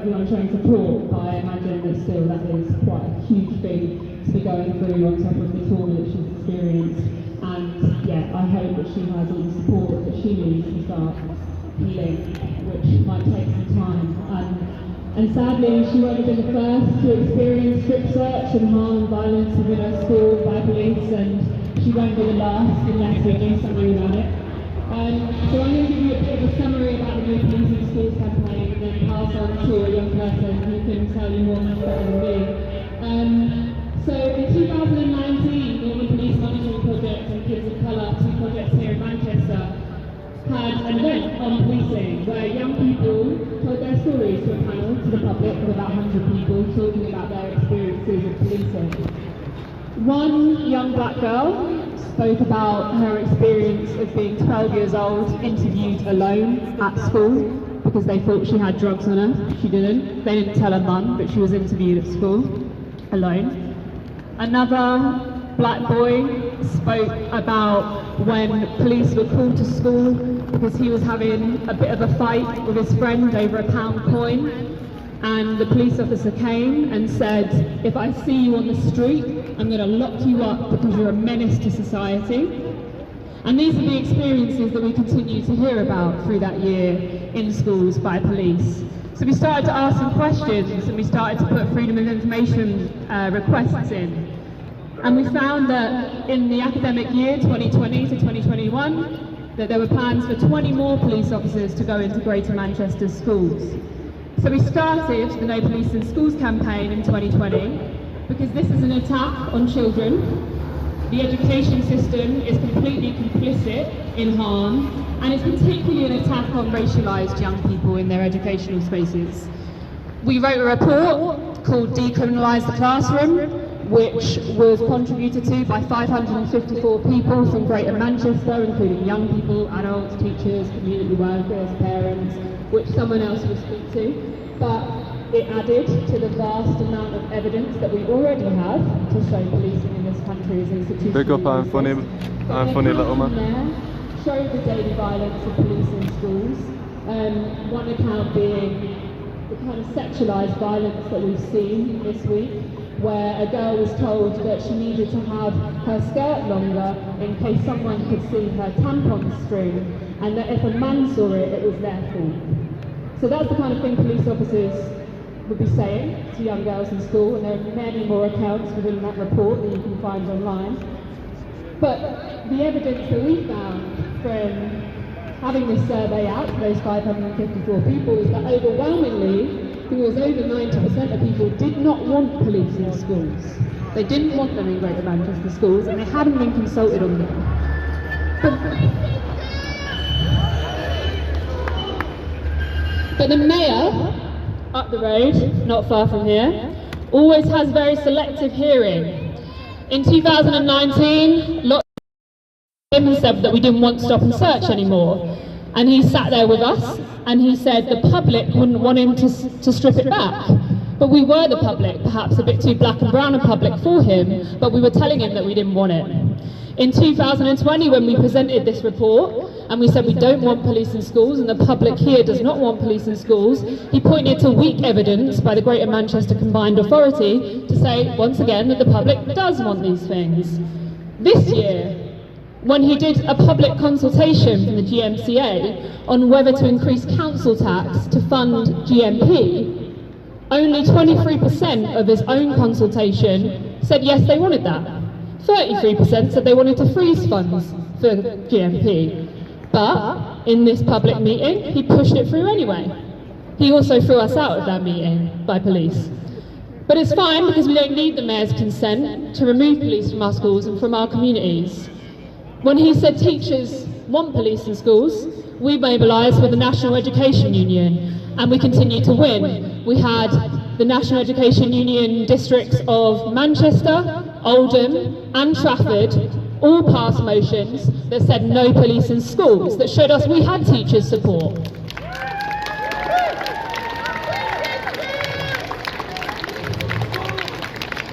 everyone showing support, but I imagine that still that is quite a huge thing to be going through on top of the trauma that she's experienced. And yeah, I hope that she has all the support that she needs to start healing, which might take some time. And sadly, she won't have been the first to experience strip search and harm and violence within her school by police, and she won't be the last unless we do something about it. So I'm going to give you a bit of a summary about the No Policing Schools campaign and then pass on to a young person who can tell you more much better than me. So in 2019, Northern Police Monitoring Project and Kids of Colour, two projects here in Manchester, had an event on policing where young people told their stories to a panel to the public of about 100 people talking about their experiences of policing. One young black girl spoke about her experience of being 12 years old, interviewed alone at school because they thought she had drugs on her. She didn't. They didn't tell her mum, but she was interviewed at school alone. Another black boy spoke about when police were called to school because he was having a bit of a fight with his friend over a pound coin, and the police officer came and said, "If I see you on the street, I'm going to lock you up because you're a menace to society." And these are the experiences that we continue to hear about through that year in schools by police. So we started to ask some questions and we started to put freedom of information requests in. And we found that in the academic year 2020 to 2021, that there were plans for 20 more police officers to go into Greater Manchester schools. So we started the No Policing Schools campaign in 2020 because this is an attack on children. The education system is completely complicit in harm, and it's particularly an attack on racialised young people in their educational spaces. We wrote a report called Decriminalise the Classroom, which was contributed to by 554 people from Greater Manchester, including young people, adults, teachers, community workers, parents, which someone else will speak to. But it added to the vast amount of evidence that we already have to show policing in this country is institutional. Big up, I'm funny little man. There showed the daily violence of police in schools. One account being the kind of sexualised violence that we've seen this week, where a girl was told that she needed to have her skirt longer in case someone could see her tampon string, and that if a man saw it, it was their fault. So that's the kind of thing police officers would be saying to young girls in school, and there are many more accounts within that report that you can find online. But the evidence that we found from having this survey out to those 554 people is that overwhelmingly, I think it was over 90% of people did not want police in schools. They didn't want them in Greater Manchester schools, and they hadn't been consulted on them. But the mayor up the road, not far from here, always has very selective hearing. In 2019, lots of him said that we didn't want stop and search anymore. And he sat there with us and he said the public wouldn't want him to strip it back. But we were the public, perhaps a bit too black and brown a public for him, but we were telling him that we didn't want it. In 2020, when we presented this report and we said we don't want police in schools and the public here does not want police in schools, he pointed to weak evidence by the Greater Manchester Combined Authority to say, once again, that the public does want these things. This year, when he did a public consultation from the GMCA on whether to increase council tax to fund GMP, only 23% of his own consultation said yes, they wanted that. 33% said they wanted to freeze funds for GMP. But in this public meeting, he pushed it through anyway. He also threw us out of that meeting by police. But it's fine because we don't need the mayor's consent to remove police from our schools and from our communities. When he said teachers want police in schools, we mobilised with the National Education Union, and we continue to win. We had the National Education Union districts of Manchester, Oldham and Trafford all passed motions that said no police in schools, that showed us we had teachers' support.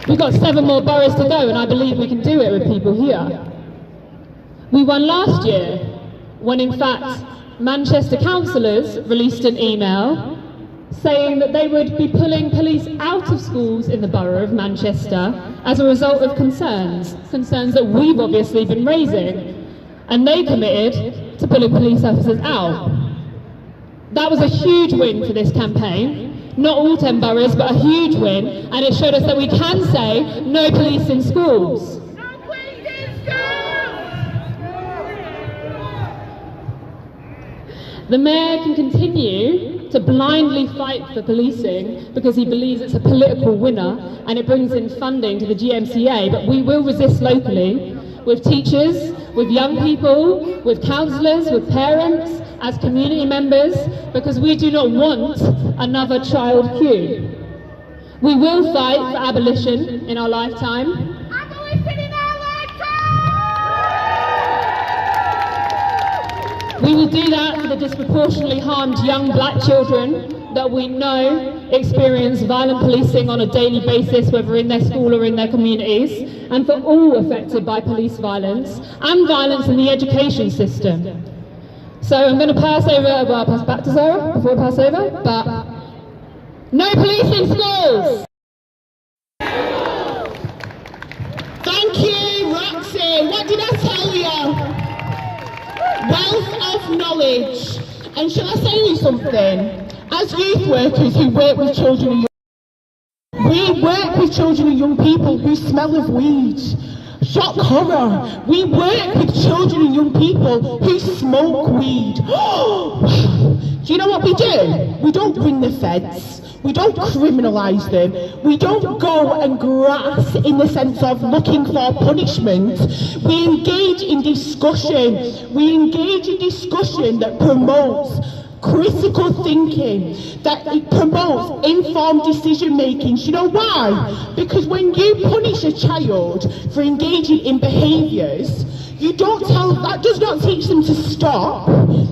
We've got 7 more boroughs to go, and I believe we can do it with people here. We won last year, when in fact Manchester councillors released an email saying that they would be pulling police out of schools in the borough of Manchester as a result of concerns that we've obviously been raising, and they committed to pulling police officers out. That was a huge win for this campaign, not all 10 boroughs, but a huge win, and it showed us that we can say no police in schools. No police in schools! The mayor can continue to blindly fight for policing because he believes it's a political winner and it brings in funding to the GMCA, but we will resist locally with teachers, with young people, with councillors, with parents, as community members, because we do not want another child queue. We will fight for abolition in our lifetime. Abolition in our lifetime! We will do that for the disproportionately harmed young black children that we know experience violent policing on a daily basis, whether in their school or in their communities, and for all affected by police violence and violence in the education system. So I'm going to pass over, well, I'll pass back to Sarah before I pass over, but no police in schools! Thank you, Roxy. What did I tell you? Wealth of knowledge. And shall I say you something? As youth workers who work with children, we work with children and young people who smell of weed. Shock horror. We work with children and young people who smoke weed. Do you know what we do? We don't bring the feds. We don't criminalise them. We don't go and grass in the sense of looking for punishment. We engage in discussion. We engage in discussion that promotes critical thinking, that it promotes informed decision making. Do you know why? Because when you punish a child for engaging in behaviours, you don't tell, that does not teach them to stop.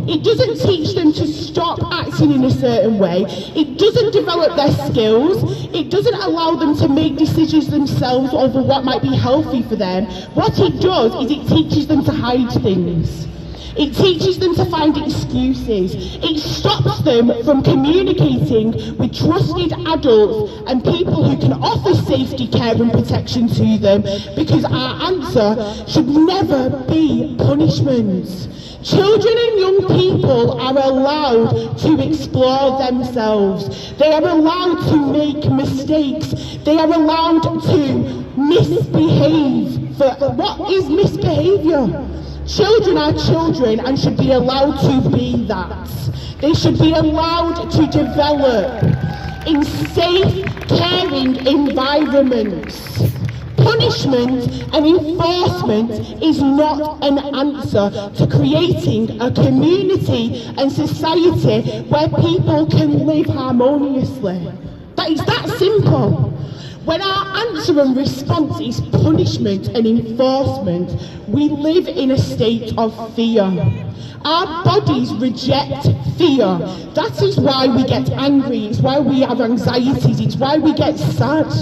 It doesn't teach them to stop acting in a certain way. It doesn't develop their skills. It doesn't allow them to make decisions themselves over what might be healthy for them. What it does is it teaches them to hide things. It teaches them to find excuses. It stops them from communicating with trusted adults and people who can offer safety, care and protection to them, because our answer should never be punishment. Children and young people are allowed to explore themselves. They are allowed to make mistakes. They are allowed to misbehave. For what is misbehaviour? Children are children and should be allowed to be that. They should be allowed to develop in safe, caring environments. Punishment and enforcement is not an answer to creating a community and society where people can live harmoniously. That is that simple. When our answer and response is punishment and enforcement, we live in a state of fear. Our bodies reject fear. That is why we get angry, it's why we have anxieties, it's why we get sad.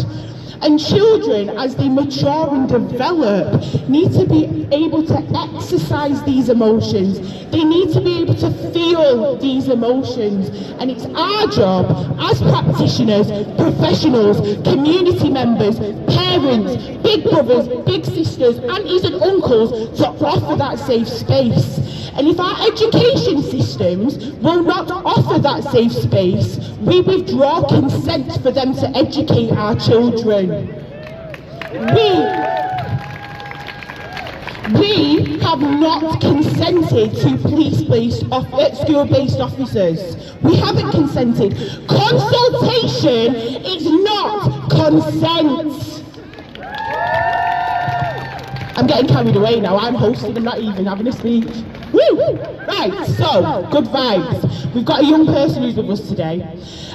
And children, as they mature and develop, need to be able to exercise these emotions. They need to be able to feel these emotions. And it's our job as practitioners, professionals, community members, parents, big brothers, big sisters, aunties and uncles to offer that safe space. And if our education systems will not offer that safe space, we withdraw consent for them to educate our children. We have not consented to school-based officers. We haven't consented. Consultation is not consent. I'm getting carried away now. I'm hosting, I'm not even having a speech. Woo! Right, so, good vibes. We've got a young person who's with us today.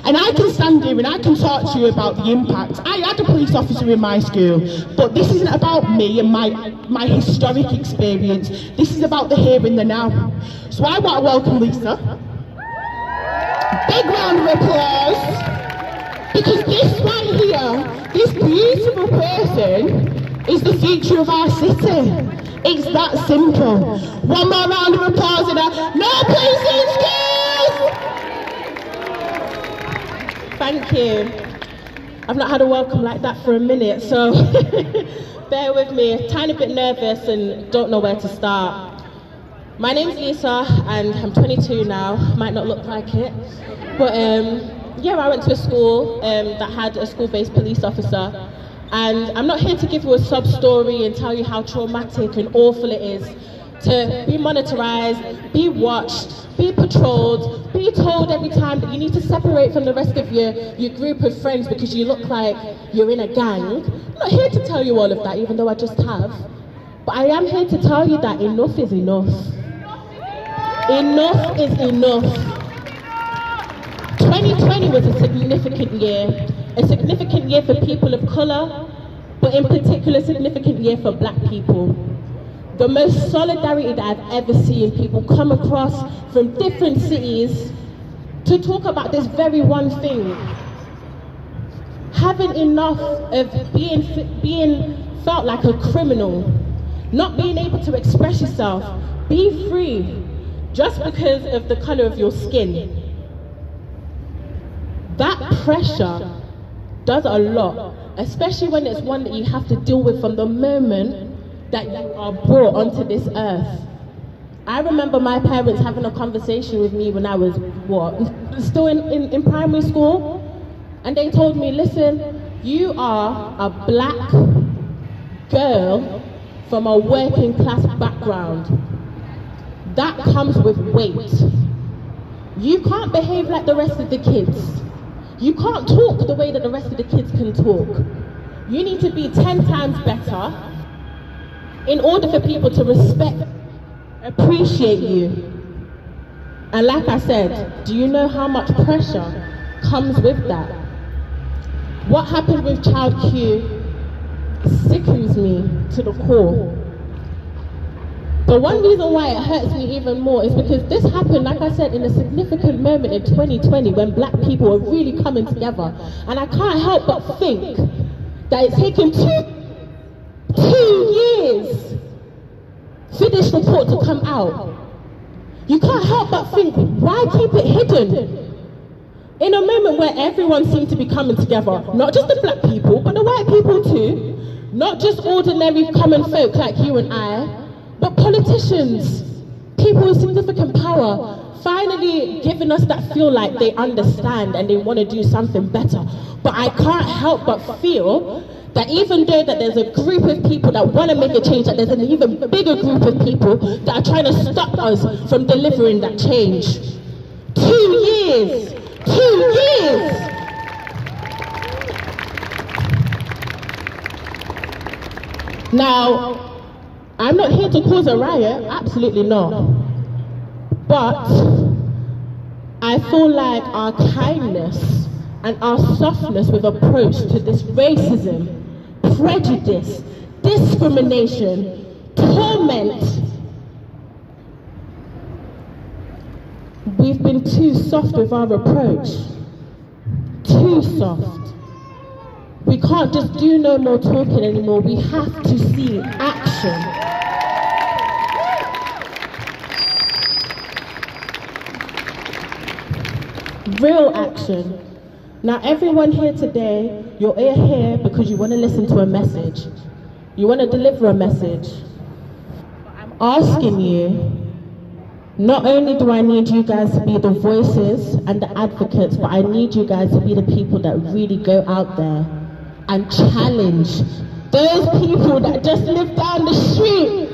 And I can stand here and I can talk to you about the impact. I had a police officer in my school, but this isn't about me and my historic experience. This is about the here and the now. So I want to welcome Lisa. Big round of applause. Because this right here, this beautiful person, is the future of our city. It's that simple. One more round of applause and no police in schools! Thank you. I've not had a welcome like that for a minute, so bear with me. A tiny bit nervous and don't know where to start. My name's Lisa and I'm 22 now. Might not look like it, but yeah, I went to a school that had a school-based police officer, and I'm not here to give you a sub story and tell you how traumatic and awful it is to be monitorized, be watched, be patrolled, be told every time that you need to separate from the rest of your group of friends because you look like you're in a gang. I'm not here to tell you all of that, even though I just have. But I am here to tell you that enough is enough. Enough is enough. 2020 was a significant year for people of colour, but in particular a significant year for black people. The most solidarity that I've ever seen people come across from different cities to talk about this very one thing. Having enough of being felt like a criminal, not being able to express yourself, be free, just because of the colour of your skin. That pressure does a lot, especially when it's one that you have to deal with from the moment that you are brought onto this earth. I remember my parents having a conversation with me when I was, still in primary school, and they told me, listen, you are a black girl from a working class background. That comes with weight. You can't behave like the rest of the kids. You can't talk the way that the rest of the kids can talk. You need to be 10 times better in order for people to respect, appreciate you. And like I said, do you know how much pressure comes with that? What happened with Child Q sickens me to the core. The one reason why it hurts me even more is because this happened, like I said, in a significant moment in 2020 when black people were really coming together. And I can't help but think that it's taken two years for this report to come out. You can't help but think, why keep it hidden? In a moment where everyone seemed to be coming together, not just the black people, but the white people too, not just ordinary common folk like you and I, but politicians, people with significant power, finally giving us that feel like they understand and they want to do something better. But I can't help but feel that even though that there's a group of people that want to make a change, that there's an even bigger group of people that are trying to stop us from delivering that change. 2 years! 2 years! Now, I'm not here to cause a riot, absolutely not. But I feel like our kindness and our softness with approach to this racism, prejudice, discrimination, torment, we've been too soft with our approach. Too soft. We can't just do no more talking anymore, we have to see action. Real action. Now everyone here today, you're here because you want to listen to a message. You want to deliver a message. I'm asking you, not only do I need you guys to be the voices and the advocates, but I need you guys to be the people that really go out there and challenge those people that just live down the street.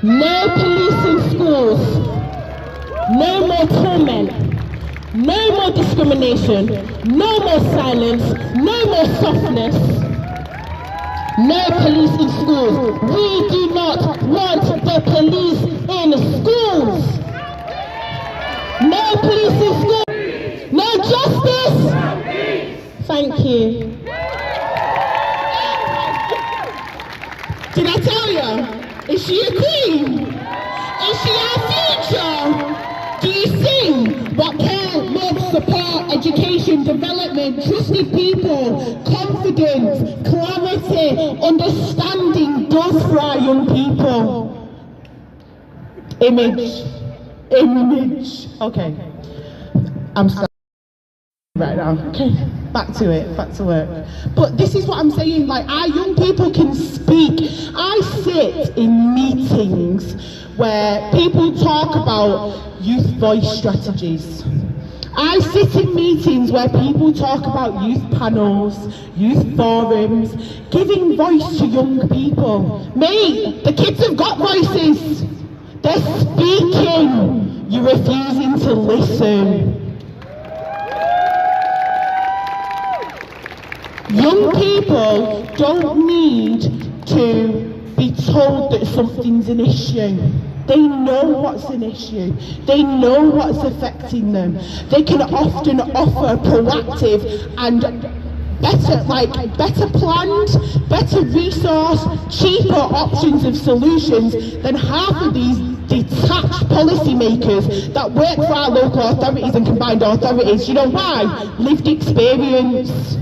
No police in schools. No more torment. No more discrimination, no more silence, no more softness, no police in schools. We do not want the police in schools. No police in schools. No justice. Thank you. Did I tell you? Is she a queen? Is she our future? Do you see what care, love, support, education, development, trusted people, confidence, clarity, understanding does for our young people? Image. Okay. I'm sorry. right now. Okay, back to work. But this is what I'm saying, like, our young people can speak. I sit in meetings where people talk about youth voice strategies. I sit in meetings where people talk about youth panels, youth forums, giving voice to young people. Mate, the kids have got voices. They're speaking. You're refusing to listen. Young people don't need to be told that something's an issue. They know what's an issue. They know what's affecting them. They can often offer proactive and better planned, better resource, cheaper options of solutions than half of these detached policymakers that work for our local authorities and combined authorities. You know why? Lived experience.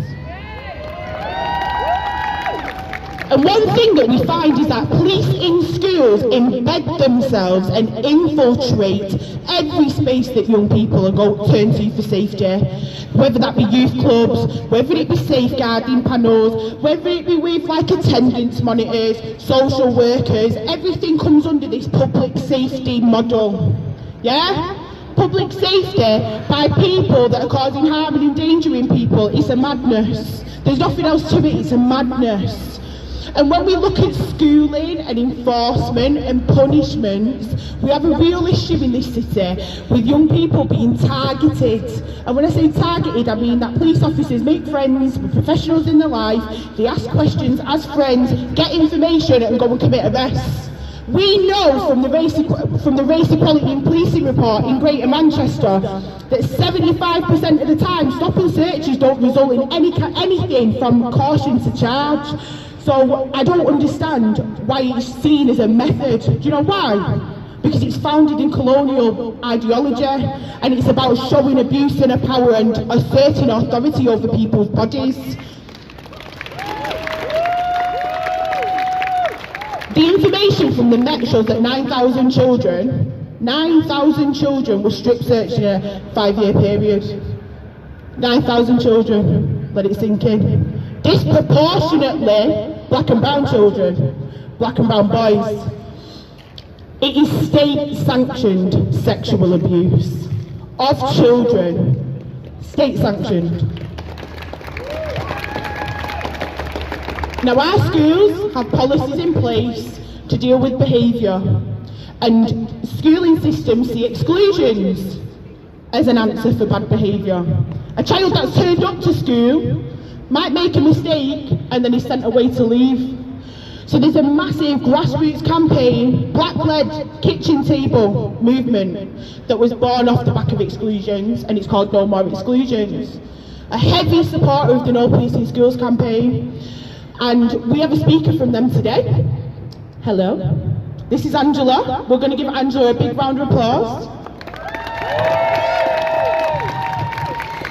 And one thing that we find is that police in schools embed themselves and infiltrate every space that young people are turn to for safety. Whether that be youth clubs, whether it be safeguarding panels, whether it be with like attendance monitors, social workers, everything comes under this public safety model. Yeah? Public safety by people that are causing harm and endangering people is a madness. There's nothing else to it, it's a madness. And when we look at schooling and enforcement and punishments, we have a real issue in this city with young people being targeted. And when I say targeted, I mean that police officers make friends with professionals in their life, they ask questions as friends, get information and go and commit arrests. We know from the Race Equality and Policing report in Greater Manchester that 75% of the time stop and searches don't result in anything from caution to charge. So I don't understand why it's seen as a method. Do you know why? Because it's founded in colonial ideology and it's about showing abuse and power and asserting authority over people's bodies. The information from the Met shows that 9,000 children were strip searched in a 5-year period. 9,000 children, let it sink in. Disproportionately, black and brown children, black and brown boys. It is state-sanctioned sexual abuse of children, state-sanctioned. Now our schools have policies in place to deal with behaviour, and schooling systems see exclusions as an answer for bad behaviour. A child that's turned up to school might make a mistake and then is sent away to leave. So there's a massive grassroots campaign, black-led kitchen table movement that was born off the back of exclusions, and it's called No More Exclusions. A heavy supporter of the No Policing Schools campaign, and we have a speaker from them today. Hello, this is Angela. We're going to give Angela a big round of applause.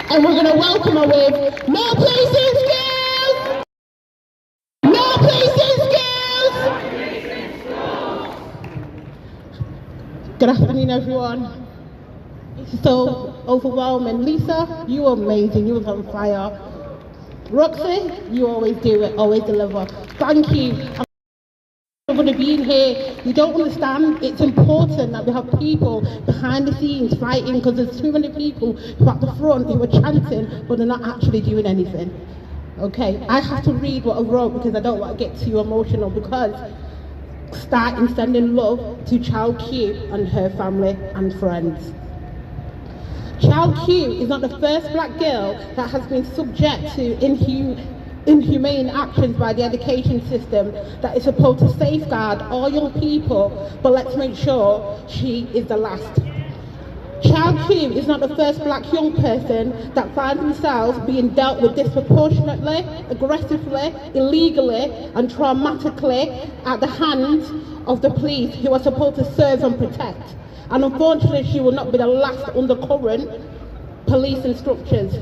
And we're going to welcome her with No Policing Schools! No Policing Schools! Good afternoon, everyone. It's so overwhelming. Lisa, you were amazing. You was on fire. Roxy, you always do it, always deliver. Thank you. I'm going to be in here. You don't understand. It's important that we have people behind the scenes fighting, because there's too many people who are at the front who are chanting, but they're not actually doing anything. Okay, I have to read what I wrote because I don't want to get too emotional, because starting sending love to Child Q and her family and friends. Child Q is not the first black girl that has been subject to inhumane actions by the education system that is supposed to safeguard all young people, but let's make sure she is the last. Child Q is not the first black young person that finds themselves being dealt with disproportionately, aggressively, illegally and traumatically at the hands of the police who are supposed to serve and protect. And unfortunately, she will not be the last under current police instructors.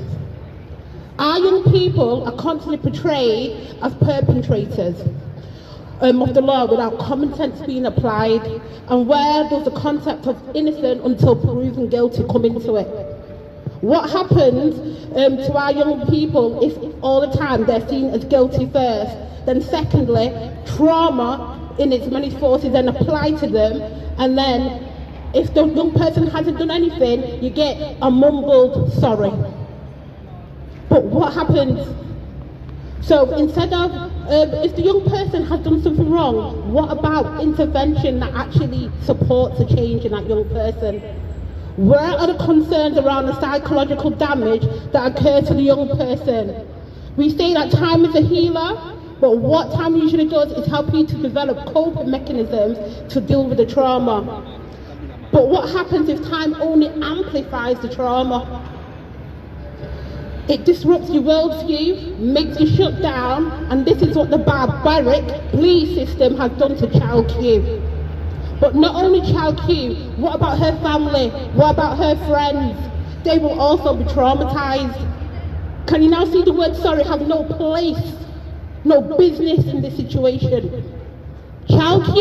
Our young people are constantly portrayed as perpetrators of the law without common sense being applied, and where does the concept of innocent until proven guilty come into it? What happens to our young people is all the time they're seen as guilty first. Then secondly, trauma in its many forces then apply to them, and then if the young person hasn't done anything, you get a mumbled sorry. But what happens? So instead of, if the young person has done something wrong, what about intervention that actually supports a change in that young person? Where are the concerns around the psychological damage that occurs to the young person? We say that time is a healer, but what time usually does is help you to develop coping mechanisms to deal with the trauma. But what happens if time only amplifies the trauma? It disrupts your worldview, makes you shut down, and this is what the barbaric police system has done to Child Q. But not only Child Q, what about her family? What about her friends? They will also be traumatized. Can you now see the word sorry has no place, no business in this situation? Child Q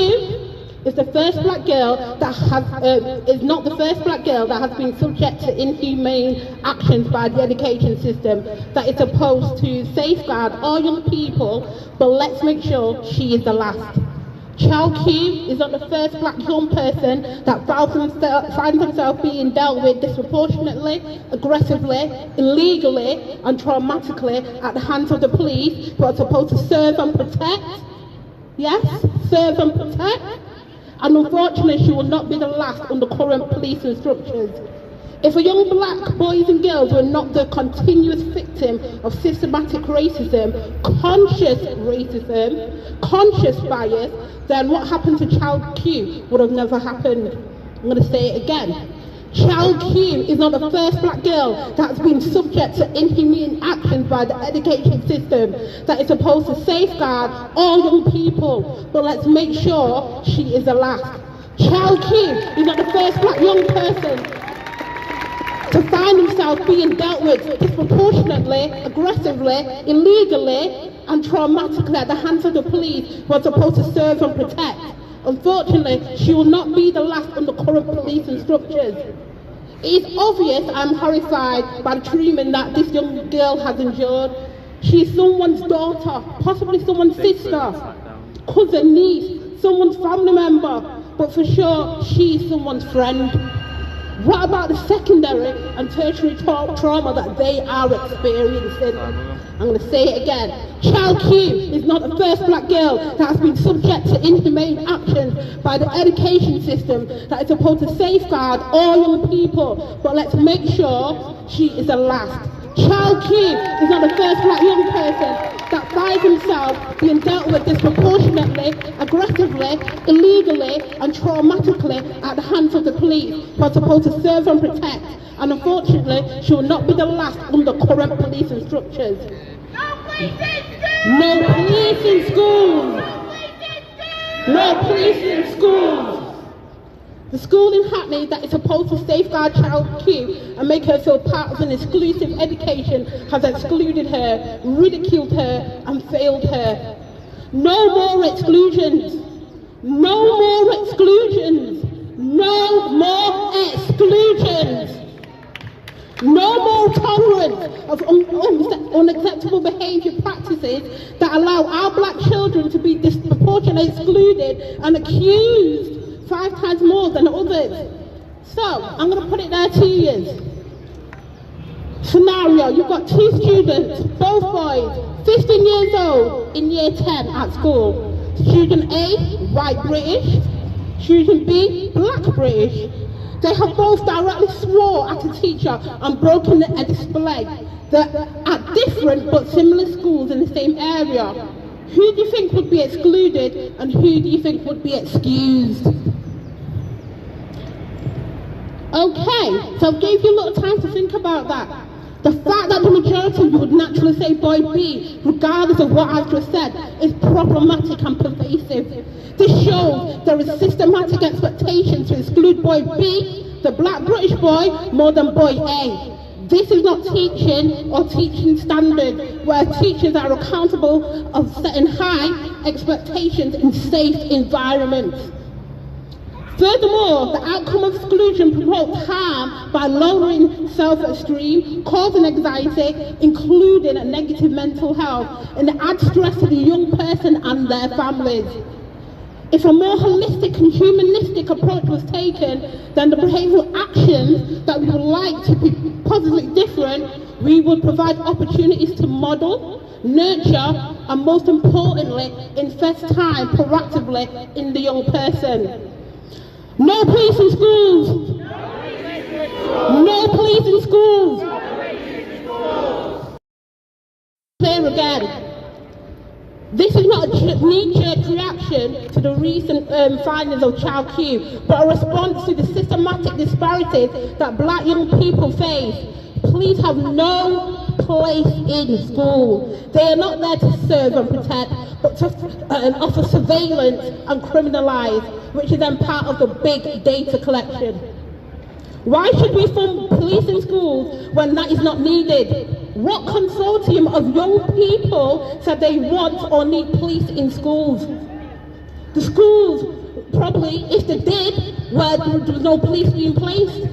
is the first black girl that has, is not the first black girl that has been subject to inhumane actions by the education system that is supposed to safeguard all young people, but let's make sure she is the last. Child Q is not the first black young person that finds himself being dealt with disproportionately, aggressively, illegally and traumatically at the hands of the police who are supposed to serve and protect. Yes, serve and protect. And unfortunately she will not be the last under current policing structures. If a young black boys and girls were not the continuous victim of systematic racism, conscious bias, then what happened to Child Q would have never happened. I'm going to say it again. Child Q is not the first black girl that has been subject to inhumane actions by the education system that is supposed to safeguard all young people, but let's make sure she is the last. Child Q is not the first black young person to find himself being dealt with disproportionately, aggressively, illegally and traumatically at the hands of the police who are supposed to serve and protect. Unfortunately, she will not be the last under current policing structures. It is obvious I'm horrified by the treatment that this young girl has endured. She is someone's daughter, possibly someone's sister, cousin, niece, someone's family member, but for sure she is someone's friend. What about the secondary and tertiary trauma that they are experiencing? I'm going to say it again. Child Q is not the first black girl that has been subject to inhumane actions by the education system that is supposed to safeguard all young people, but let's make sure she is the last. Child Q is not the first black young person that finds himself being dealt with disproportionately, aggressively, illegally and traumatically at the hands of the police who are supposed to serve and protect, and unfortunately she will not be the last under current policing structures. No police in schools! No police in schools! The school in Hackney that is supposed to safeguard Child Q and make her feel part of an exclusive education has excluded her, ridiculed her and failed her. No more exclusions! No more exclusions! No more exclusions! No more tolerance of unacceptable behaviour practices that allow our black children to be disproportionately excluded and accused 5 times more than others. So, I'm going to put it there 2 years. Scenario, you've got 2 students, both boys, 15 years old, in year 10 at school. Student A, white British. Student B, black British. They have both directly swore at a teacher and broken a display. They're at different but similar schools in the same area. Who do you think would be excluded and who do you think would be excused? Okay, so I've gave you a little time to think about that. The fact that the majority of you would naturally say boy B, regardless of what I've just said, is problematic and pervasive. This shows there is systematic expectations to exclude boy B, the black British boy, more than boy A. This is not teaching or teaching standard, where teachers are accountable of setting high expectations in safe environments. Furthermore, the outcome of exclusion promotes harm by lowering self-esteem, causing anxiety, including a negative mental health, and it adds stress to the young person and their families. If a more holistic and humanistic approach was taken, then the behavioural actions that we would like to be positively different, we would provide opportunities to model, nurture, and most importantly, invest time proactively in the young person. No police in schools! No police in schools! Clear again. This is not a knee-jerk reaction to the recent findings of Child Q, but a response to the systematic disparities that black young people face. Police have no place in school. They are not there to serve and protect, but to offer surveillance and criminalise, which is then part of the big data collection. Why should we fund police in schools when that is not needed? What consortium of young people said they want or need police in schools? The schools, probably, if they did, where there was no police being placed.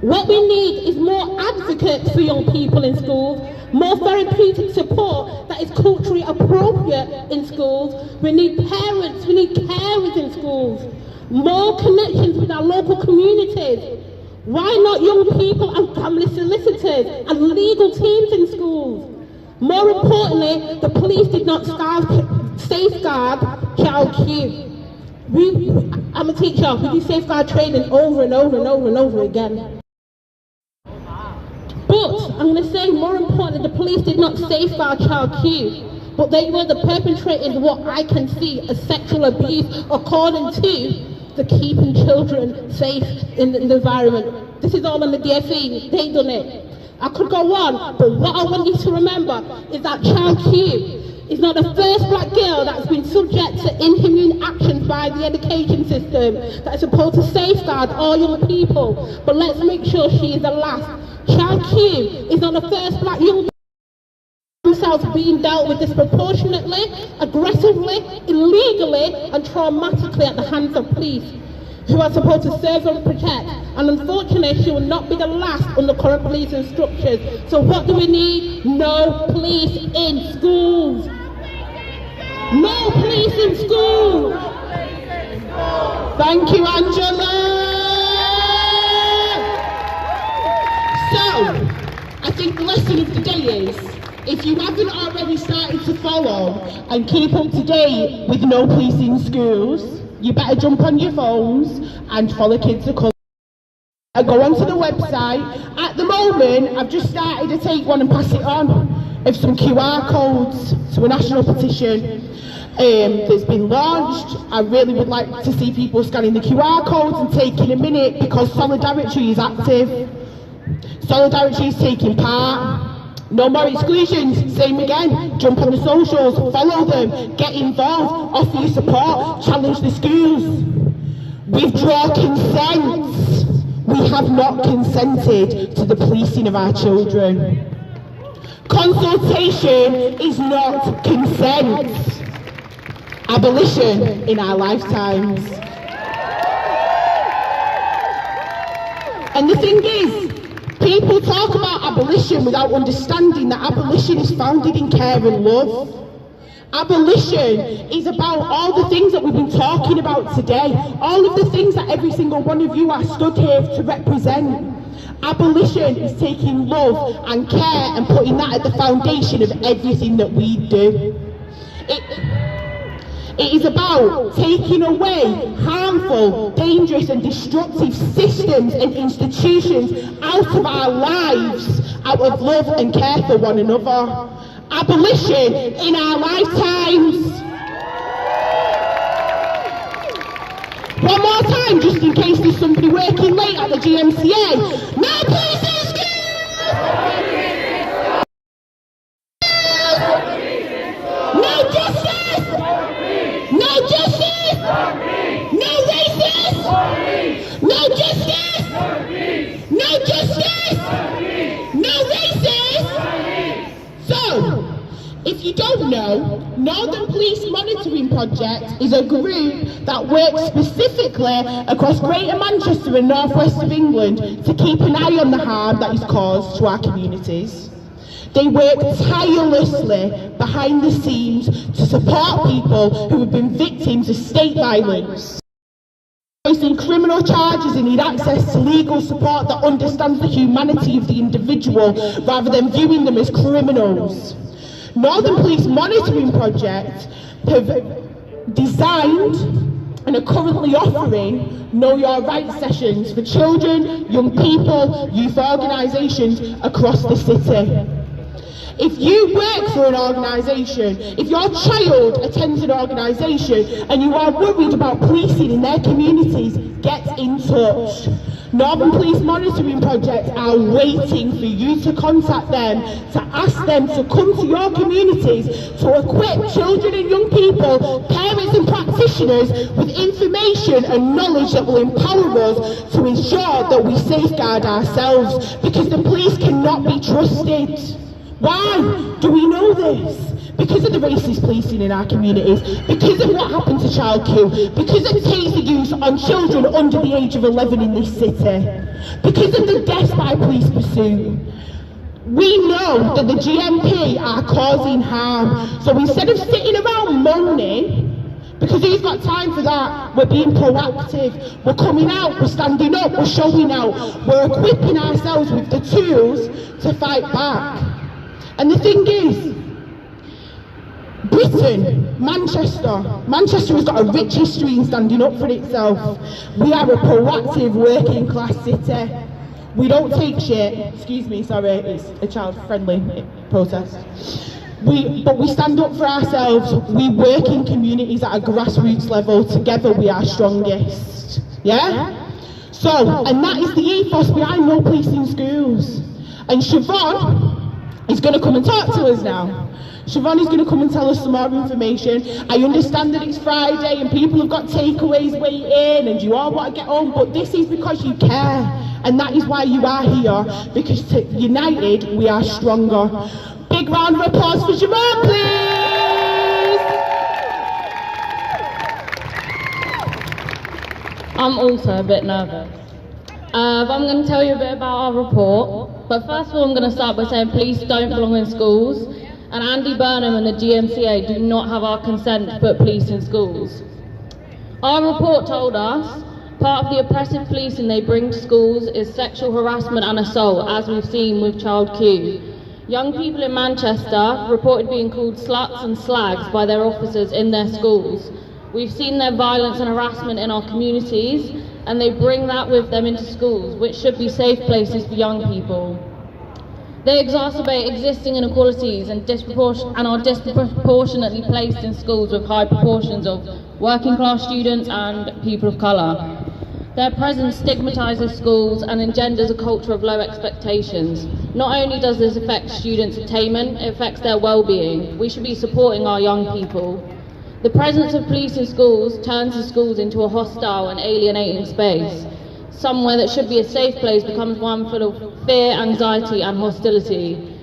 What we need is more advocates for young people in schools, more therapeutic support that is culturally appropriate in schools. We need parents, we need carers in schools, more connections with our local communities. Why not young people and family solicitors and legal teams in schools? More importantly, the police did not safeguard Child Q. I'm a teacher, we do safeguard training over and over and over and over again. But I'm going to say, more importantly, the police did not safeguard Child Q, but they were the perpetrators of what I can see as sexual abuse according to the keeping children safe in the environment. This is all on the DFE, they done it. I could go on, but what I want you to remember is that Child Q is not the first black girl that's been subject to inhumane actions by the education system that is supposed to safeguard all young people, but let's make sure she is the last. Child Q is not the first black young people themselves being dealt with disproportionately, aggressively, illegally and traumatically at the hands of police who are supposed to serve and protect, and unfortunately she will not be the last under current police structures. So what do we need? No police in schools! No police in schools! Thank you, Angela! So, I think the lesson of the day is, if you haven't already started to follow and keep up to date with no police in schools, you better jump on your phones and follow Kids of Colour. I go onto the website. At the moment, I've just started to take one and pass it on of some QR codes to a national petition that's been launched. I really would like to see people scanning the QR codes and taking a minute, because Solidarity is active. Solidarity is taking part. No more exclusions, same again. Jump on the socials, follow them, get involved, offer your support, challenge the schools. Withdraw consent. We have not consented to the policing of our children. Consultation is not consent. Abolition in our lifetimes. And the thing is, people talk about abolition without understanding that abolition is founded in care and love. Abolition is about all the things that we've been talking about today, all of the things that every single one of you are stood here to represent. Abolition is taking love and care and putting that at the foundation of everything that we do. It is about taking away harmful, dangerous and destructive systems and institutions out of our lives, out of love and care for one another. Abolition in our lifetimes. One more time, just in case there's somebody working late at the GMCA. No police in schools! No justice! No justice! No racist! No justice! No justice! No racist! So, if If you don't know, Northern Police Monitoring Project is a group that works specifically across Greater Manchester and North West of England to keep an eye on the harm that is caused to our communities. They work tirelessly behind the scenes to support people who have been victims of state violence. Facing criminal charges and need access to legal support that understands the humanity of the individual rather than viewing them as criminals. Northern Police Monitoring Project have designed and are currently offering Know Your Rights sessions for children, young people, youth organisations across the city. If you work for an organisation, if your child attends an organisation and you are worried about policing in their communities, get in touch. Northern Police Monitoring Project are waiting for you to contact them, to ask them to come to your communities to equip children and young people, parents and practitioners with information and knowledge that will empower us to ensure that we safeguard ourselves, because the police cannot be trusted. Why do we know this? Because of the racist policing in our communities, because of what happened to Child Q, because of taser use on children under the age of 11 in this city, because of the deaths by police pursuit. We know that the GMP are causing harm, so instead of sitting around moaning, because who's got time for that? We're being proactive, we're coming out, we're standing up, we're showing out, we're equipping ourselves with the tools to fight back. And the thing is, Britain, Manchester has got a rich history in standing up for itself. We are a proactive working class city. We don't take shit. Excuse me, sorry, it's a child-friendly protest. But we stand up for ourselves. We work in communities at a grassroots level. Together we are strongest. Yeah? So, and that is the ethos behind No Policing Schools. And Siobhan is going to come and talk to us now. Siobhan is going to come and tell us some more information. I understand that it's Friday and people have got takeaways waiting and you all want to get home, but this is because you care, and that is why you are here, because united we are stronger. Big round of applause for Siobhan, please! I'm also a bit nervous. But I'm going to tell you a bit about our report. But first of all, I'm going to start by saying police don't belong in schools. And Andy Burnham and the GMCA do not have our consent to put police in schools. Our report told us part of the oppressive policing they bring to schools is sexual harassment and assault, as we've seen with Child Q. Young people in Manchester reported being called sluts and slags by their officers in their schools. We've seen their violence and harassment in our communities, and they bring that with them into schools, which should be safe places for young people. They exacerbate existing inequalities and are disproportionately placed in schools with high proportions of working class students and people of colour. Their presence stigmatises schools and engenders a culture of low expectations. Not only does this affect students' attainment, it affects their well-being. We should be supporting our young people. The presence of police in schools turns the schools into a hostile and alienating space. Somewhere that should be a safe place becomes one full of fear, anxiety and hostility.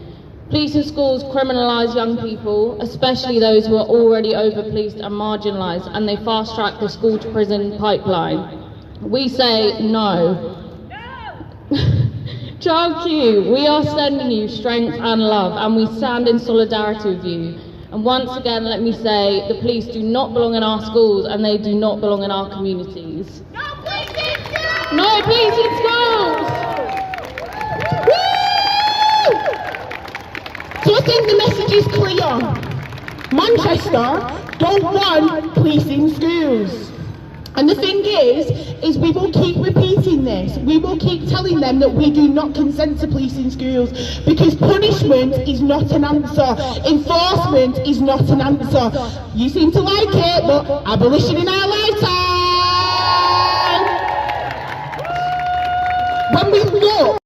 Police in schools criminalise young people, especially those who are already over-policed and marginalised, and they fast-track the school-to-prison pipeline. We say no. Child Q, we are sending you strength and love, and we stand in solidarity with you. And once again, let me say, the police do not belong in our schools and they do not belong in our communities. No police in schools! No police in schools! Woo! So I think the message is clear. Manchester don't want police in schools. And the thing is we will keep repeating this. We will keep telling them that we do not consent to police in schools, because punishment is not an answer. Enforcement is not an answer. You seem to like it, but abolition in our lifetime. When we look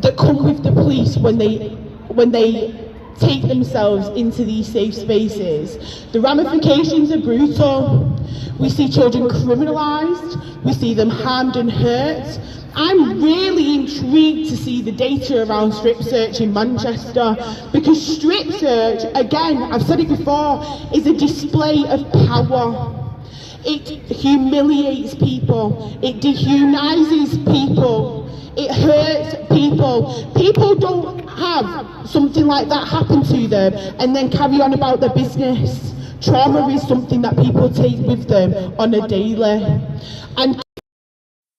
that come with the police when they take themselves into these safe spaces, the ramifications are brutal. We see children criminalised, we see them harmed and hurt, I'm really intrigued to see the data around strip search in Manchester, because strip search, again, I've said it before, is a display of power. It humiliates people, it dehumanizes people, it hurts people. People don't have something like that happen to them and then carry on about their business. Trauma is something that people take with them on a daily. And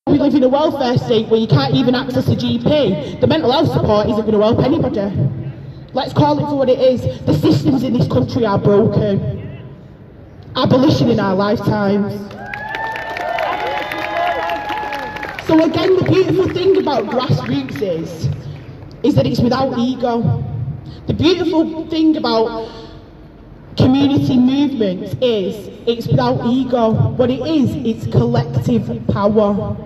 we live in a welfare state where you can't even access a GP. The mental health support isn't going to help anybody. Let's call it for what it is. The systems in this country are broken. Abolition in our lifetimes. So again, the beautiful thing about grassroots is that it's without ego. The beautiful thing about community movements is it's without ego. What it is, it's collective power.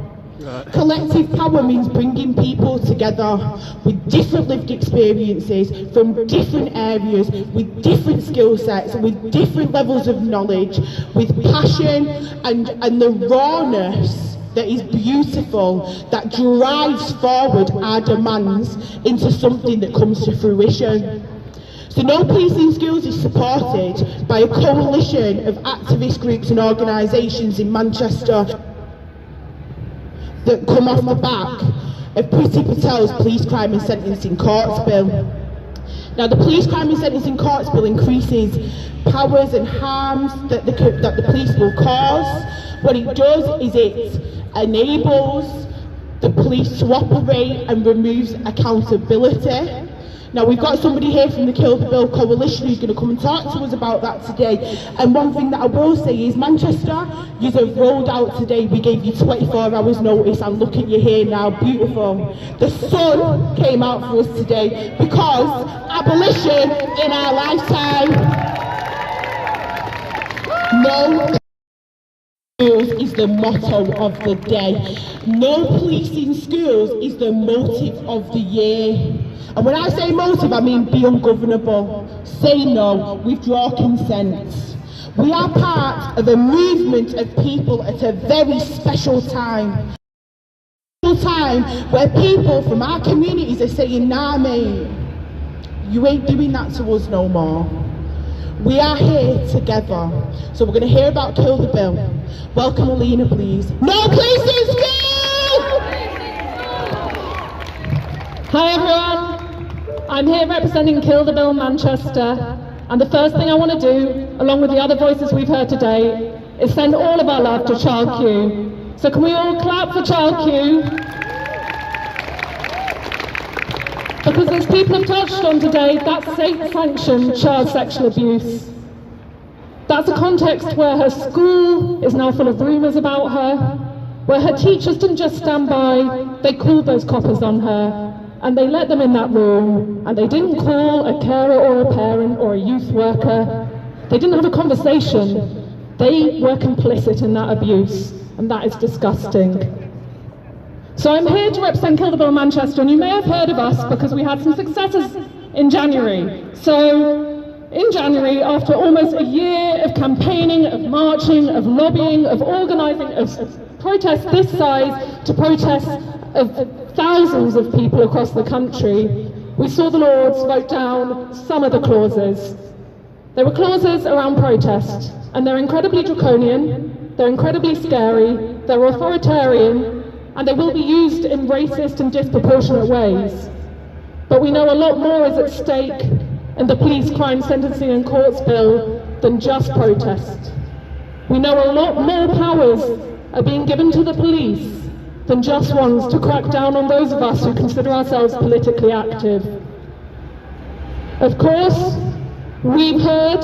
Collective power means bringing people together with different lived experiences from different areas, with different skill sets, with different levels of knowledge, with passion and the rawness that is beautiful, that drives forward our demands into something that comes to fruition. So No Policing Schools is supported by a coalition of activist groups and organisations in Manchester that come off the back of Priti Patel's Police Crime and Sentencing Courts Bill. Now, the Police Crime and Sentencing Courts Bill increases powers and harms that the police will cause. What it does is it enables the police to operate and removes accountability. Now, we've got somebody here from the Kill the Bill Coalition who's going to come and talk to us about that today. And one thing that I will say is Manchester, you have rolled out today. We gave you 24 hours notice, and look at you here now, beautiful. The sun came out for us today because abolition in our lifetime. No schools is the motto of the day. No policing schools is the motive of the year. And when I say motive, I mean be ungovernable, say no, withdraw consent. We are part of a movement of people at a very special time. Where people from our communities are saying, nah mate, you ain't doing that to us no more. We are here together. So we're going to hear about Kill the Bill. Welcome Alina, please. No Policing School! Hi everyone. I'm here representing Kill the Bill Manchester, and the first thing I want to do, along with the other voices we've heard today, is send all of our love to Child Q. So can we all clap for Child Q? Because as people have touched on today, that's state-sanctioned child sexual abuse. That's a context where her school is now full of rumours about her, where her teachers didn't just stand by, they called those coppers on her. And they let them in that room, and they didn't call a carer or a parent or a youth worker. They didn't have a conversation. They were complicit in that abuse, and that is disgusting. So I'm here to represent Kill the Bill Manchester, and you may have heard of us because we had some successes in January. So in January, after almost a year of campaigning, of marching, of lobbying, of organising, of protests this size to protests of thousands of people across the country, we saw the Lords vote down some of the clauses. There were clauses around protest, and they're incredibly draconian, they're incredibly scary, they're authoritarian, and they will be used in racist and disproportionate ways. But we know a lot more is at stake in the Police Crime Sentencing and Courts Bill than just protest. We know a lot more powers are being given to the police than just ones to crack down on those of us who consider ourselves politically active. Of course, we've heard,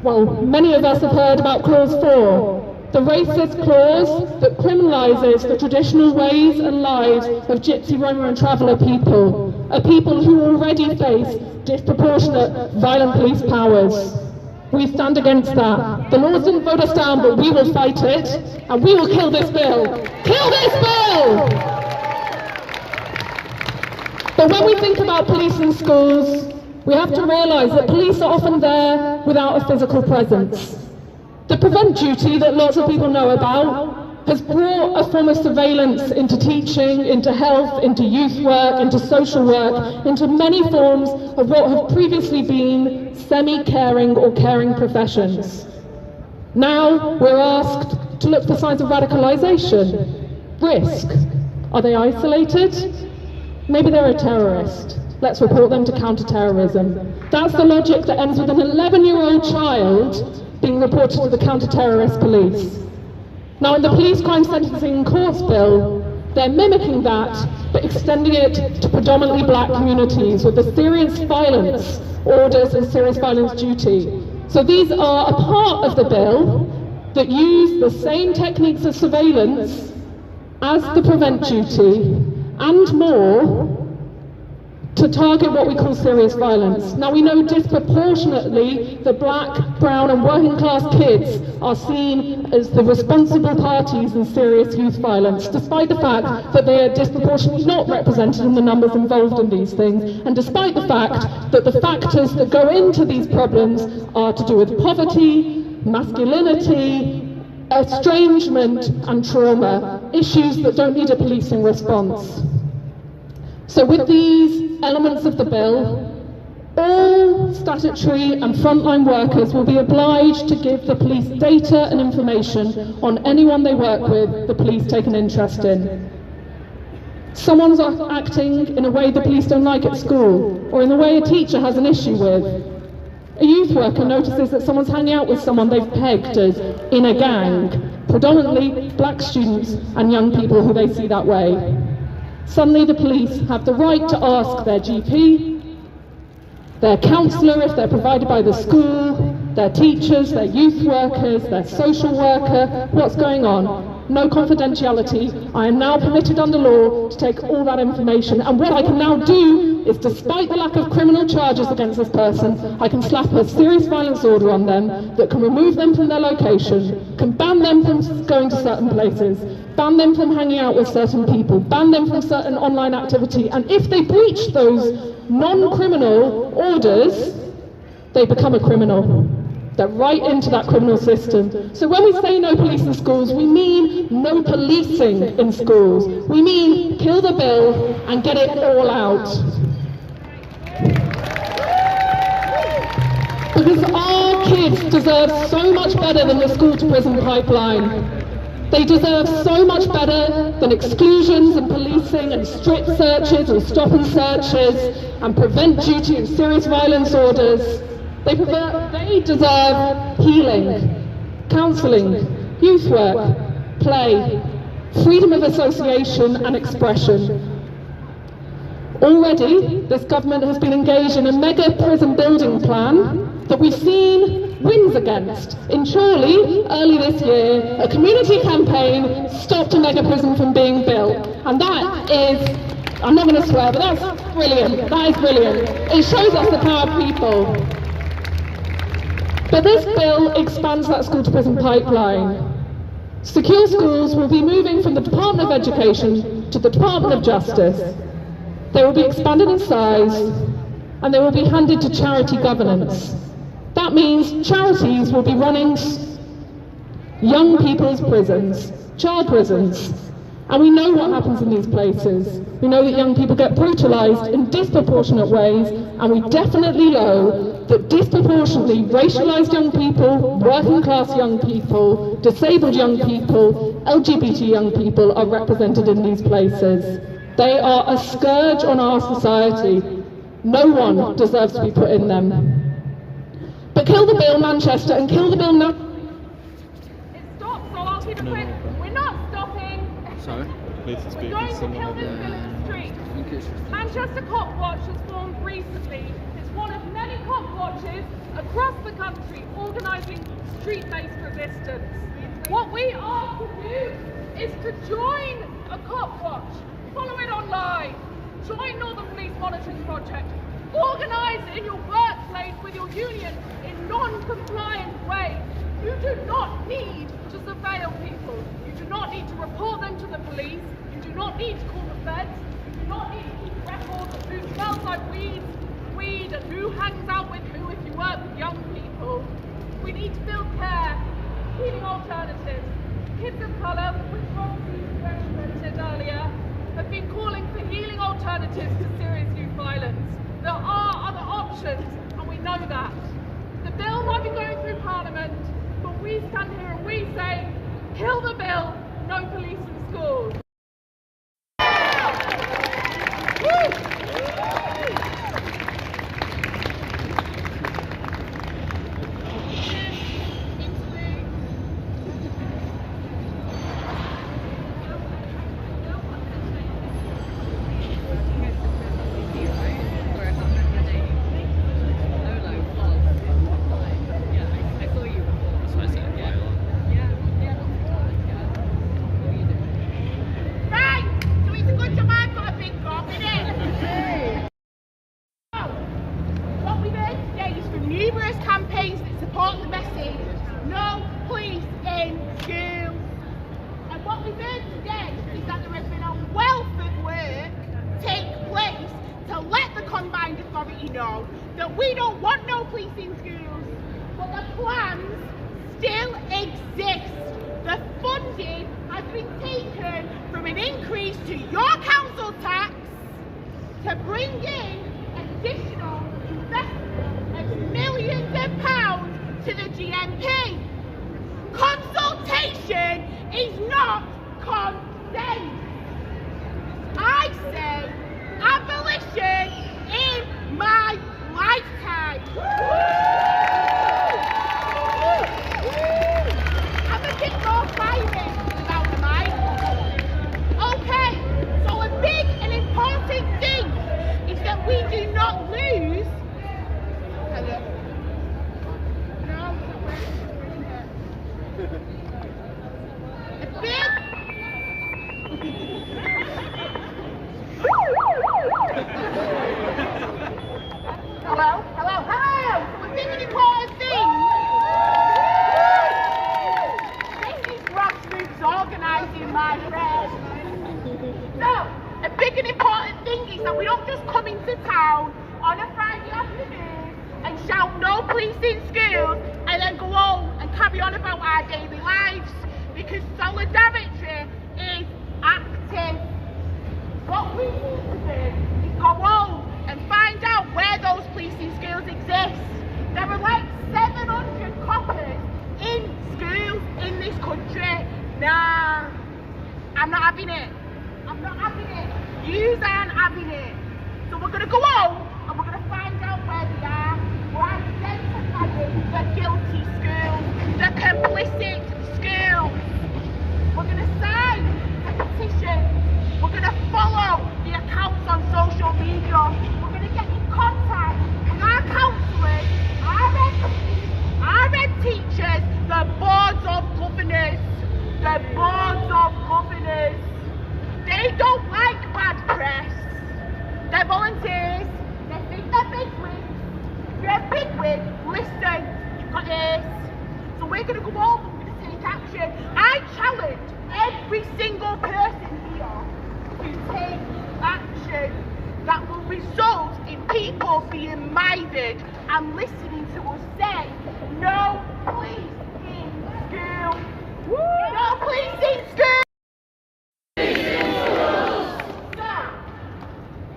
well, many of us have heard about Clause 4, the racist clause that criminalises the traditional ways and lives of Gypsy, Roma and Traveller people, a people who already face disproportionate violent police powers. We stand against that. The Lords didn't vote us down, but we will fight it, and we will kill this bill. Kill this bill! But when we think about police in schools, we have to realise that police are often there without a physical presence. The prevent duty that lots of people know about has brought a form of surveillance into teaching, into health, into youth work, into social work, into many forms of what have previously been semi-caring or caring professions. Now we're asked to look for signs of radicalisation, risk. Are they isolated? Maybe they're a terrorist. Let's report them to counter-terrorism. That's the logic that ends with an 11-year-old child being reported to the counter-terrorist police. Now in the Police Crime Sentencing and Courts Bill, they're mimicking that, but extending it to predominantly black communities with the serious violence orders and serious violence duty. So these are a part of the bill that use the same techniques of surveillance as the prevent duty and more to target what we call serious violence. Now we know disproportionately that black, brown and working class kids are seen as the responsible parties in serious youth violence, despite the fact that they are disproportionately not represented in the numbers involved in these things, and despite the fact that the factors that go into these problems are to do with poverty, masculinity, estrangement and trauma, issues that don't need a policing response. So with these elements of the bill, all statutory and frontline workers will be obliged to give the police data and information on anyone they work with the police take an interest in. Someone's acting in a way the police don't like at school, or in the way a teacher has an issue with. A youth worker notices that someone's hanging out with someone they've pegged as in a gang, predominantly black students and young people who they see that way. Suddenly the police have the right to ask their GP, their counsellor if they're provided by the school, their teachers, their youth workers, their social worker, what's going on. No confidentiality. I am now permitted under law to take all that information, and what I can now do is, despite the lack of criminal charges against this person, I can slap a serious violence order on them that can remove them from their location, can ban them from going to certain places, ban them from hanging out with certain people, ban them from certain online activity, and if they breach those non-criminal orders, they become a criminal. They're right into that criminal system. So when we say no police in schools, we mean no policing in schools. We mean kill the bill and get it all out. Because our kids deserve so much better than the school to prison pipeline. They deserve so much better than exclusions and policing and strip searches and stop and searches and prevent duty and serious violence orders. They deserve healing, counselling, youth work, play, freedom of association and expression. Already, this government has been engaged in a mega prison building plan that we've seen wins against. In Chorley, early this year, a community campaign stopped a mega prison from being built. And that is, I'm not going to swear, but that's brilliant. That is brilliant. It shows us the power of people. But this bill expands that school to prison pipeline. Secure schools will be moving from the Department of Education to the Department of Justice. They will be expanded in size and they will be handed to charity governance. That means charities will be running young people's prisons, child prisons. And we know what happens in these places. We know that young people get brutalised in disproportionate ways, and we definitely know that disproportionately racialised young people, working class young people, disabled young people, LGBT young people are represented in these places. They are a scourge on our society. No one deserves to be put in them. But kill the bill, Manchester, and kill the bill now. It stopped, so I'll keep it quick. We're not stopping. Sorry? We're going to kill this bill in the street. Manchester Cop Watch has formed recently. It's one of many cop watches across the country organising street-based resistance. What we ask of you is to join a cop watch. Follow it online. Join Northern Police Monitoring Project. Organise in your workplace with your union in non-compliant ways. You do not need to surveil people. You do not need to report them to the police. You do not need to call the feds. You do not need to keep records of who smells like weed and who hangs out with who if you work with young people. We need to build care, healing alternatives, kids of colour, which Roxy mentioned earlier, have been calling for healing alternatives to serious youth violence. There are other options, and we know that. The bill might be going through Parliament, but we stand here and we say, kill the bill, no police in schools. Numerous campaigns that support the message, no police in schools. And what we've heard today is that there has been a wealth of work take place to let the Combined Authority know that we don't want no police in schools. But the plans still exist. The funding has been taken from an increase to your council tax to bring in additional investment of millions of pounds to the GMP. Consultation is not consent. I say abolition in my lifetime. I'm a bit more private about the mic. Okay, so a big and important thing is that we do not lose. Hello. So a big and important thing. This is grassroots organising, my friend. So, a big and important thing is that we don't just come into town on a Friday afternoon and shout no police in schools and then go home and carry on about our daily lives, because solidarity is active. What we need to do is go home and find out where those police in schools exist. There are like 700 coppers in schools in this country. Nah, I'm not having it. Yous aren't having it. So we're going to go home and we're going to find out where they are. We're identifying the guilty schools, the complicit schools. We're going to sign a petition. We're going to follow the accounts on social media. We're going to get in contact with our councillors, our MPs, our head teachers, the boards of governors. They don't like bad press. They're volunteers. They think they're bigwigs. If you're a bigwig, listen, you've got ears. So we're going to go home and we're going to take action. I challenge every single person here to take action that will result in people being minded and listening to us say, no police in school. No police in school.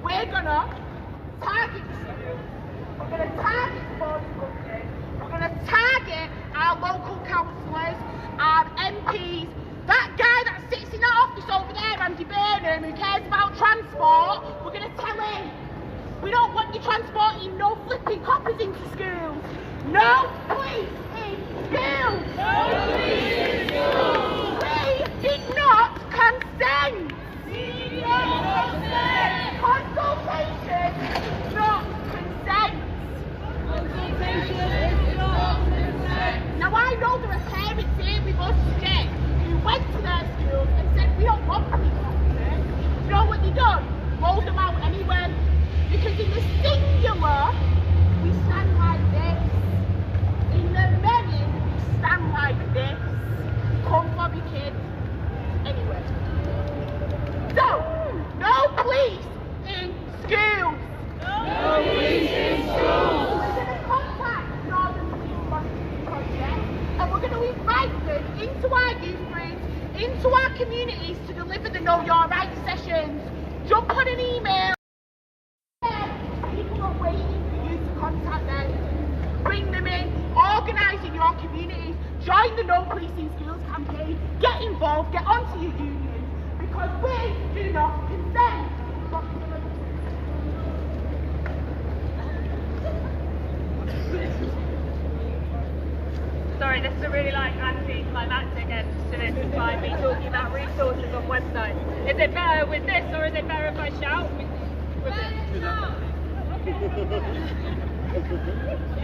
We're gonna target the schools. We're gonna target the board of governors. We're gonna target our local councillors, our MPs, that guy that sits in that office over there, Andy Burnham, who cares about transport. We're gonna tell him, we don't want you transporting no flipping coppers into schools. No police in schools. No police in schools. We did not consent. Consultation is not consent. Now I know there are parents here with us today who went to their schools and said we don't want police officers. You know what they done? Rolled them out anyway. Because in the singular, we stand like this. In the many, we stand like this. not waiting for you to contact them. Bring them in, organise in your communities, join the No Policing Schools campaign, get involved, get onto your unions, because we do not consent. Sorry, this is a really anti-climactic end to this by me talking about resources on websites. Is it better with this or is it better if I shout?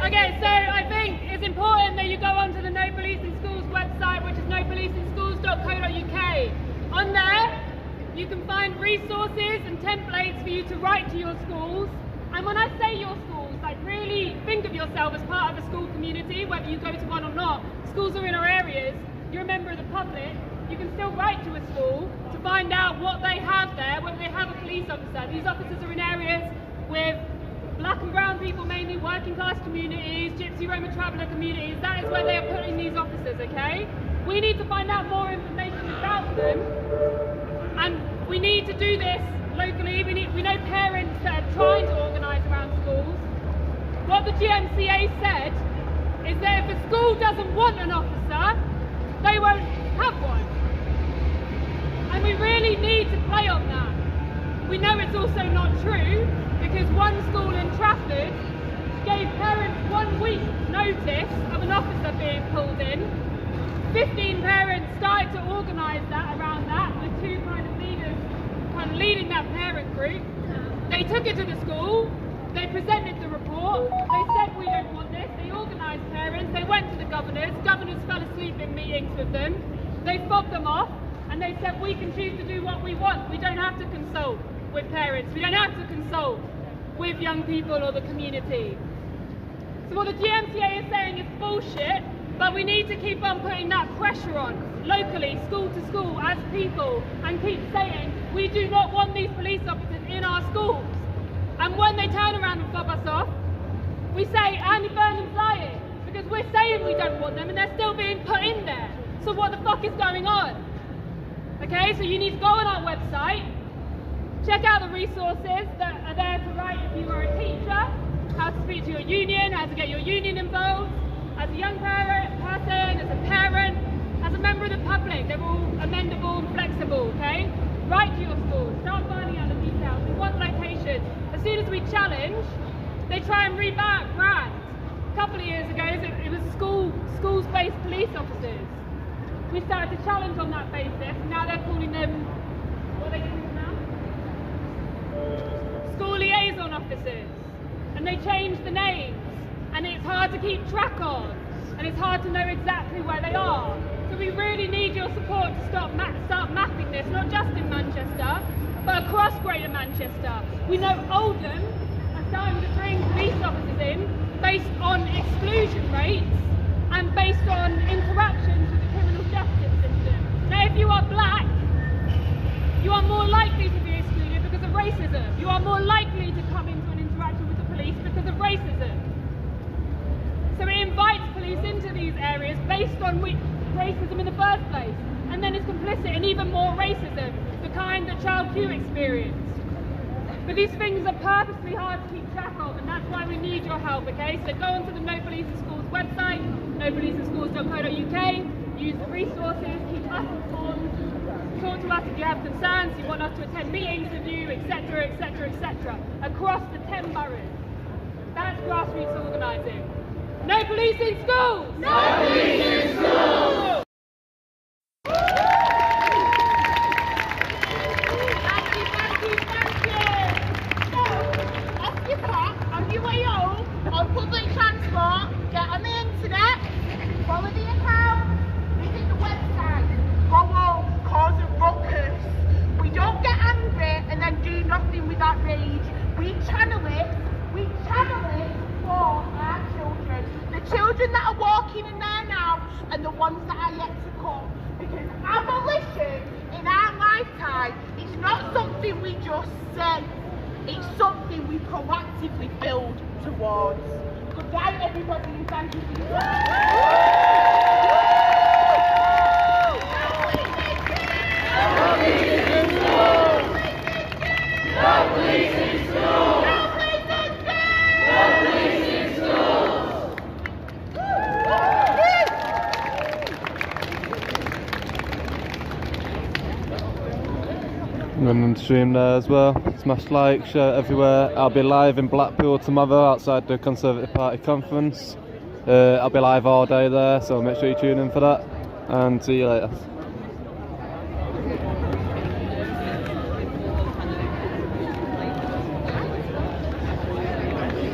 Okay, so I think it's important that you go onto the No Policing Schools website, which is nopolicingschools.co.uk. On there, you can find resources and templates for you to write to your schools. And when I say your schools, like really think of yourself as part of a school community, whether you go to one or not. Schools are in our areas, you're a member of the public, you can still write to a school to find out what they have there, whether they have a police officer. These officers are in areas with black and brown people, mainly working class communities, Gypsy, Roma, traveller communities. That is where they are putting these officers, okay? We need to find out more information about them, and we need to do this locally. We know parents that are trying to organise around schools. What the GMCA said is that if a school doesn't want an officer, they won't have one. And we really need to play on that. We know it's also not true, because one school in Trafford gave parents 1 week notice of an officer being pulled in. 15 parents started to organise that around that, with two kind of leaders leading that parent group. They took it to the school, they presented the report, they said we don't want this, they organised parents, they went to the governors fell asleep in meetings with them, they fobbed them off, and they said we can choose to do what we want, we don't have to consult with parents, we don't have to consult with young people or the community. So what the GMCA is saying is bullshit, but we need to keep on putting that pressure on, locally, school to school, as people, and keep saying, we do not want these police officers in our schools. And when they turn around and fob us off, we say, Andy Burnham's lying, because we're saying we don't want them and they're still being put in there. So what the fuck is going on? Okay, so you need to go on our website, check out the resources that are there to write if you are a teacher, how to speak to your union, how to get your union involved, as a young person, as a parent, as a member of the public. They're all amendable and flexible, okay? Write to your school, start finding out the details. We want locations. As soon as we challenge, they try and rebrand. A couple of years ago, it was schools-based police officers. We started to challenge on that basis, and now they're calling them, what are they called now? School liaison officers. And they changed the names, and it's hard to keep track of, and it's hard to know exactly where they are. So we really need your support to start mapping this, not just in Manchester, but across Greater Manchester. We know Oldham are starting to bring police officers in based on exclusion rates and based on interactions with the criminal justice system. Now, if you are black, you are more likely to be excluded because of racism. You are more likely to come into an interaction with the police because of racism. So it invites police into these areas based on racism in the first place, and then is complicit in even more racism, the kind that Child Q experienced. But these things are purposely hard to keep track of, and that's why we need your help, okay? So go onto the No Policing Schools website, nopolicingschools.co.uk, use the resources, keep us informed, talk to us if you have concerns, you want us to attend meetings with you, etc., etc., etc., across the 10 boroughs. That's grassroots organising. No policing schools! No policing schools! Thank you. So, off your clock, on your way home, on public transport, get on the internet, follow the account, visit the website, go home, cause a ruckus. We don't get angry and then do nothing with that rage. We channel it for our children. The children that are walking in there now and the ones that are yet to come. Because abolition in our lifetime is not something we just say, it's something we proactively build towards. Good night everybody, and thank you for your time. I'm running the stream there as well. Smash like, share it everywhere. I'll be live in Blackpool tomorrow outside the Conservative Party conference. I'll be live all day there, so make sure you tune in for that. And see you later.